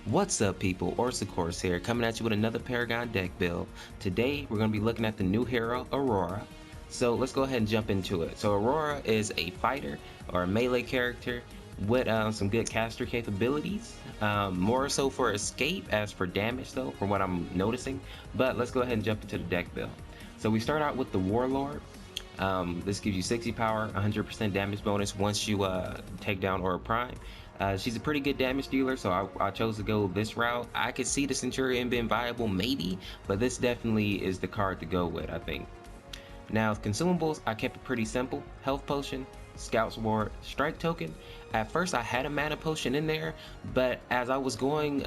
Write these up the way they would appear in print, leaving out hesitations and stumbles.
What's up people, Orseofkorse here, coming at you with another Paragon deck build. Today we're going to be looking at the new hero, Aurora. So let's go ahead and jump into it. So Aurora is a fighter or a melee character with some good caster capabilities. More so for escape as for damage though, from what I'm noticing. But let's go ahead and jump into the deck build. So we start out with the Warlord. This gives you 60 power, 100% damage bonus once you take down Aurora Prime. She's a pretty good damage dealer, so I chose to go this route. I could see the Centurion being viable, maybe, but this definitely is the card to go with, I think. Now, consumables, I kept it pretty simple. Health potion, Scout's Ward, Strike token. At first, I had a mana potion in there, but as I was going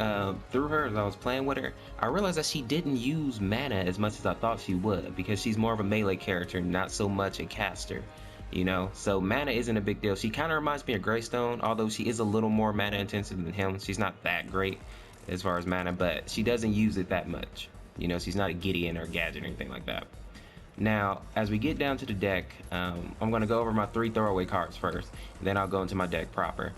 through her, as I was playing with her, I realized that she didn't use mana as much as I thought she would, because she's more of a melee character, not so much a caster. You know, so mana isn't a big deal. She kind of reminds me of Greystone, although she is a little more mana intensive than him. She's not that great as far as mana, but she doesn't use it that much. You know, she's not a Gideon or a Gadget or anything like that. Now, as we get down to the deck, I'm going to go over my 3 throwaway cards first, and then I'll go into my deck proper.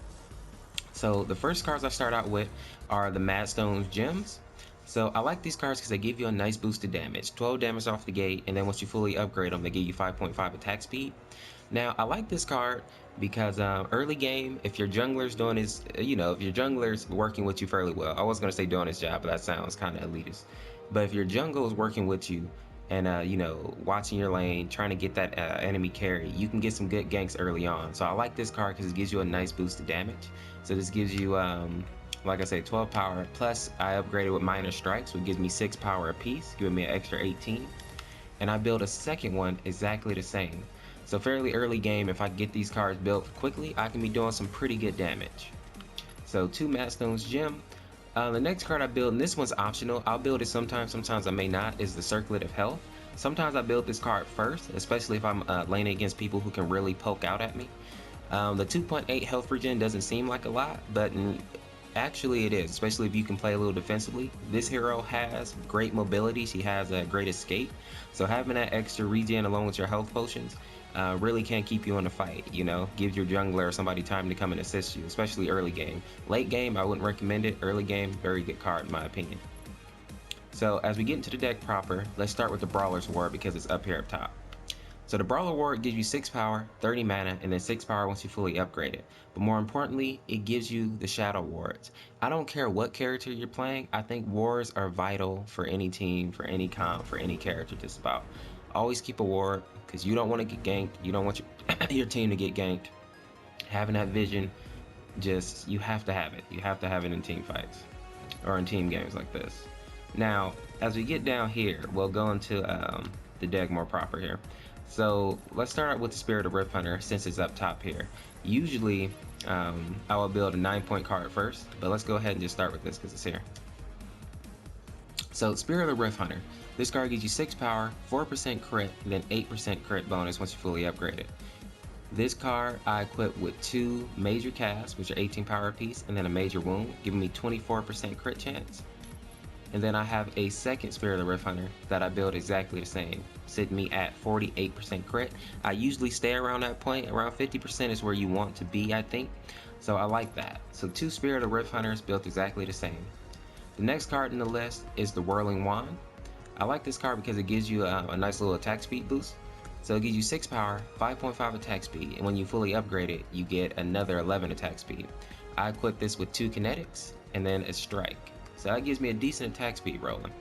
So the first cards I start out with are the Madstone's Gems. So I like these cards because they give you a nice boost to damage, 12 damage off the gate, and then once you fully upgrade them, they give you 5.5 attack speed. Now, I like this card because early game, if your jungler's doing his, if your jungler's working with you fairly well, I was going to say doing his job, but that sounds kind of elitist. But if your jungle is working with you and, watching your lane, trying to get that enemy carry, you can get some good ganks early on. So I like this card because it gives you a nice boost to damage. So this gives you, like I said, 12 power, plus I upgraded with minor strikes, which gives me 6 power apiece, giving me an extra 18. And I built a second one exactly the same. So fairly early game, if I get these cards built quickly, I can be doing some pretty good damage. So 2 Madstone's Gem. The next card I build, and this one's optional, I'll build it sometimes I may not, is the Circlet of Health. Sometimes I build this card first, especially if I'm laning against people who can really poke out at me. The 2.8 health regen doesn't seem like a lot, but actually it is, especially if you can play a little defensively. This hero has great mobility, she has a great escape, so having that extra regen along with your health potions really can keep you in the fight, give your jungler or somebody time to come and assist you, especially early game. Late game, I wouldn't recommend it. Early game, very good card in my opinion. So as we get into the deck proper, let's start with the Brawler's Ward because it's up here up top. So the Brawler Ward gives you 6 power, 30 mana, and then 6 power once you fully upgrade it. But more importantly, it gives you the Shadow Wards. I don't care what character you're playing, I think wards are vital for any team, for any comp, for any character just about. Always keep a ward, because you don't want to get ganked, you don't want your team to get ganked. Having that vision, you have to have it. You have to have it in team fights, or in team games like this. Now, as we get down here, we'll go into the deck more proper here. So let's start out with the Spirit of Rift Hunter since it's up top here. Usually I will build a 9-point card first, but let's go ahead and just start with this because it's here. So Spirit of Rift Hunter, this card gives you 6 power, 4% crit, and then 8% crit bonus once you fully upgrade it. This card I equip with 2 major casts, which are 18 power apiece, and then a major wound, giving me 24% crit chance. And then I have a second Spirit of the Rift Hunter that I build exactly the same, sitting me at 48% crit. I usually stay around that point, around 50% is where you want to be, I think. So I like that. So 2 Spirit of the Rift Hunters built exactly the same. The next card in the list is the Whirling Wand. I like this card because it gives you a nice little attack speed boost. So it gives you 6 power, 5.5 attack speed, and when you fully upgrade it, you get another 11 attack speed. I equip this with 2 kinetics and then a strike. So that gives me a decent attack speed rolling.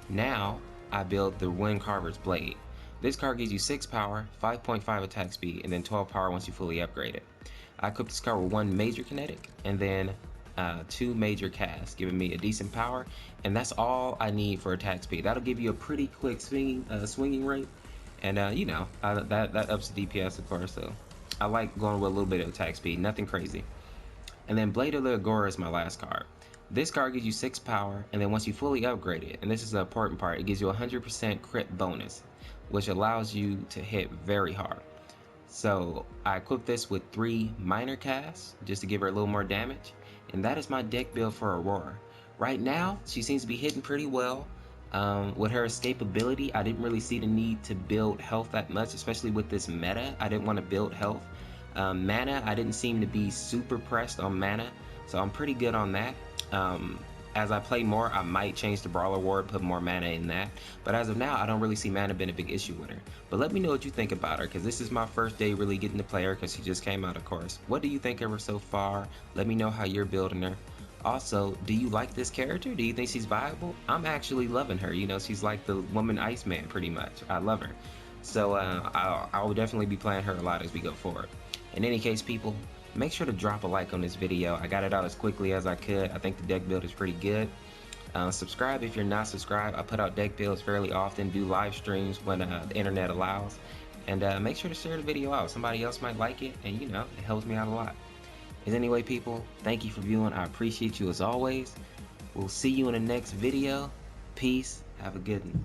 Now I build the Wind Carver's Blade. This card gives you 6 power, 5.5 attack speed, and then 12 power once you fully upgrade it. I equip this card with 1 major kinetic and then 2 major casts, giving me a decent power, and that's all I need for attack speed. That'll give you a pretty quick swinging rate, and that ups the DPS of course. So I like going with a little bit of attack speed, nothing crazy. And then Blade of the Aurora is my last card. This card gives you 6 power, and then once you fully upgrade it, and this is the important part, it gives you 100% crit bonus, which allows you to hit very hard. So I equip this with 3 minor casts, just to give her a little more damage, and that is my deck build for Aurora. Right now, she seems to be hitting pretty well. With her escapability, I didn't really see the need to build health that much, especially with this meta. I didn't want to build health. Mana, I didn't seem to be super pressed on mana, so I'm pretty good on that. as I play more, I might change the Brawler Ward, put more mana in that. But as of now, I don't really see mana being a big issue with her. But let me know what you think about her, because this is my first day really getting to play her, because she just came out, of course. What do you think of her so far? Let me know how you're building her. Also, do you like this character? Do you think she's viable? I'm actually loving her. You know, she's like the woman Iceman, pretty much. I love her. So I will definitely be playing her a lot as we go forward. In any case, people, make sure to drop a like on this video. I got it out as quickly as I could. I think the deck build is pretty good. Subscribe if you're not subscribed. I put out deck builds fairly often, do live streams when the internet allows. And make sure to share the video out. Somebody else might like it, and you know, it helps me out a lot. As anyway, people, thank you for viewing. I appreciate you as always. We'll see you in the next video. Peace. Have a good one.